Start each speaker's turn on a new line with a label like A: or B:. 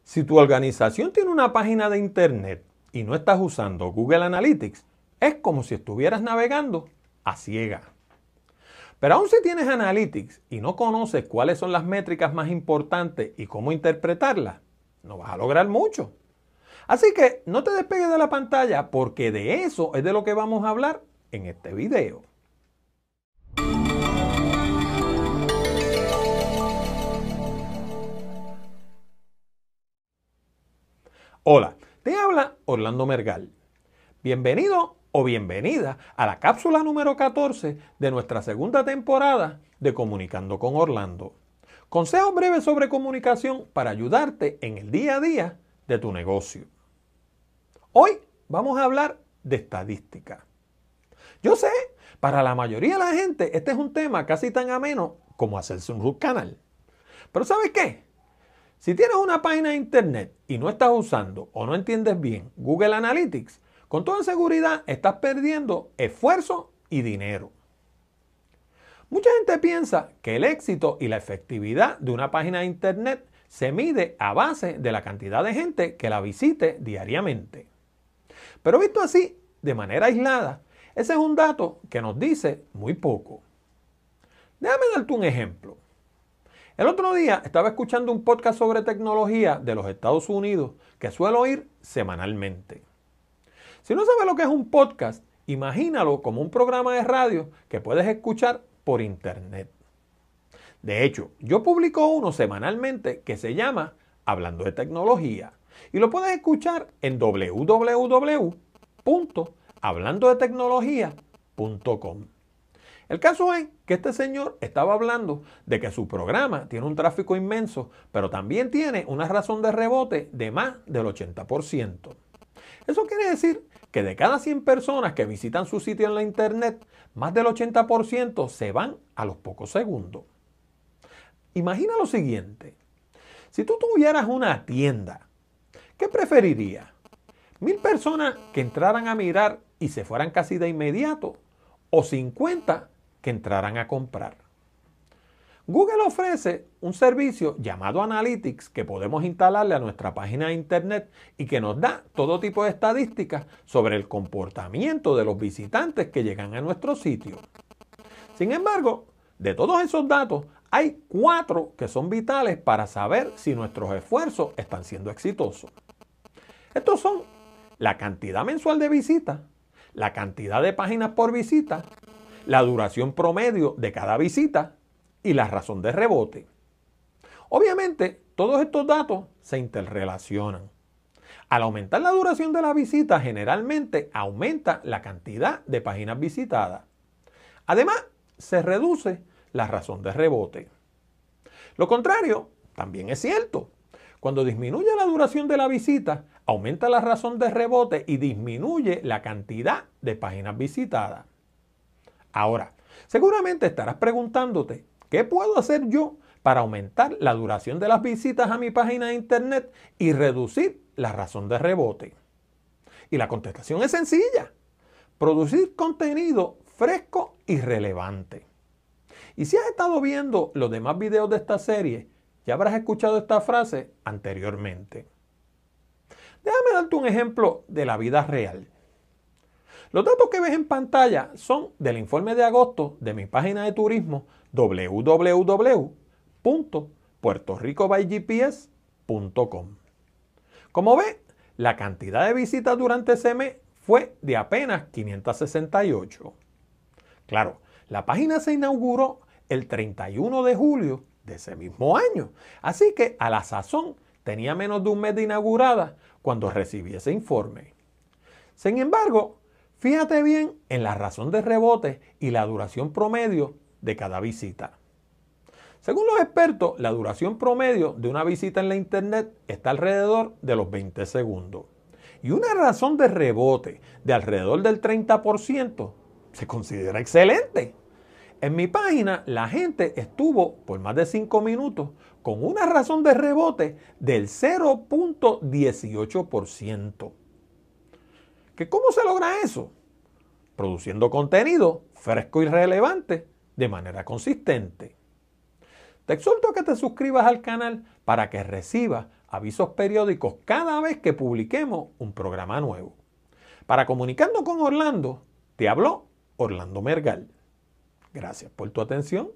A: Si tu organización tiene una página de internet y no estás usando Google Analytics, es como si estuvieras navegando a ciegas. Pero aún si tienes Analytics y no conoces cuáles son las métricas más importantes y cómo interpretarlas, no vas a lograr mucho. Así que no te despegues de la pantalla porque de eso es de lo que vamos a hablar en este video. Hola, te habla Orlando Mergal. Bienvenido o bienvenida a la cápsula número 14 de nuestra segunda temporada de Comunicando con Orlando. Consejos breves sobre comunicación para ayudarte en el día a día de tu negocio. Hoy vamos a hablar de estadística. Yo sé, para la mayoría de la gente este es un tema casi tan ameno como hacerse un root canal. Pero ¿sabes qué? Si tienes una página de internet y no estás usando o no entiendes bien Google Analytics, con toda seguridad estás perdiendo esfuerzo y dinero. Mucha gente piensa que el éxito y la efectividad de una página de internet se mide a base de la cantidad de gente que la visite diariamente. Pero visto así, de manera aislada, ese es un dato que nos dice muy poco. Déjame darte un ejemplo. El otro día estaba escuchando un podcast sobre tecnología de los Estados Unidos que suelo oír semanalmente. Si no sabes lo que es un podcast, imagínalo como un programa de radio que puedes escuchar por internet. De hecho, yo publico uno semanalmente que se llama Hablando de Tecnología y lo puedes escuchar en www.hablandodetecnologia.com. El caso es que este señor estaba hablando de que su programa tiene un tráfico inmenso, pero también tiene una razón de rebote de más del 80%. Eso quiere decir que de cada 100 personas que visitan su sitio en la internet, más del 80% se van a los pocos segundos. Imagina lo siguiente. Si tú tuvieras una tienda, ¿qué preferirías? ¿1,000 personas que entraran a mirar y se fueran casi de inmediato? ¿O 50 que entraran a comprar? Google ofrece un servicio llamado Analytics que podemos instalarle a nuestra página de internet y que nos da todo tipo de estadísticas sobre el comportamiento de los visitantes que llegan a nuestro sitio. Sin embargo, de todos esos datos, hay 4 que son vitales para saber si nuestros esfuerzos están siendo exitosos. Estos son la cantidad mensual de visitas, la cantidad de páginas por visita, la duración promedio de cada visita y la razón de rebote. Obviamente, todos estos datos se interrelacionan. Al aumentar la duración de la visita, generalmente aumenta la cantidad de páginas visitadas. Además, se reduce la razón de rebote. Lo contrario también es cierto. Cuando disminuye la duración de la visita, aumenta la razón de rebote y disminuye la cantidad de páginas visitadas. Ahora, seguramente estarás preguntándote, ¿qué puedo hacer yo para aumentar la duración de las visitas a mi página de internet y reducir la razón de rebote? Y la contestación es sencilla. Producir contenido fresco y relevante. Y si has estado viendo los demás videos de esta serie, ya habrás escuchado esta frase anteriormente. Déjame darte un ejemplo de la vida real. Los datos que ves en pantalla son del informe de agosto de mi página de turismo www.puertoricobygps.com. Como ves, la cantidad de visitas durante ese mes fue de apenas 568. Claro, la página se inauguró el 31 de julio de ese mismo año, así que a la sazón tenía menos de un mes de inaugurada cuando recibí ese informe. Sin embargo, fíjate bien en la razón de rebote y la duración promedio de cada visita. Según los expertos, la duración promedio de una visita en la internet está alrededor de los 20 segundos. Y una razón de rebote de alrededor del 30% se considera excelente. En mi página, la gente estuvo por más de 5 minutos con una razón de rebote del 0.18%. ¿Cómo se logra eso? Produciendo contenido fresco y relevante de manera consistente. Te exhorto a que te suscribas al canal para que recibas avisos periódicos cada vez que publiquemos un programa nuevo. Para Comunicando con Orlando, te habló Orlando Mergal. Gracias por tu atención.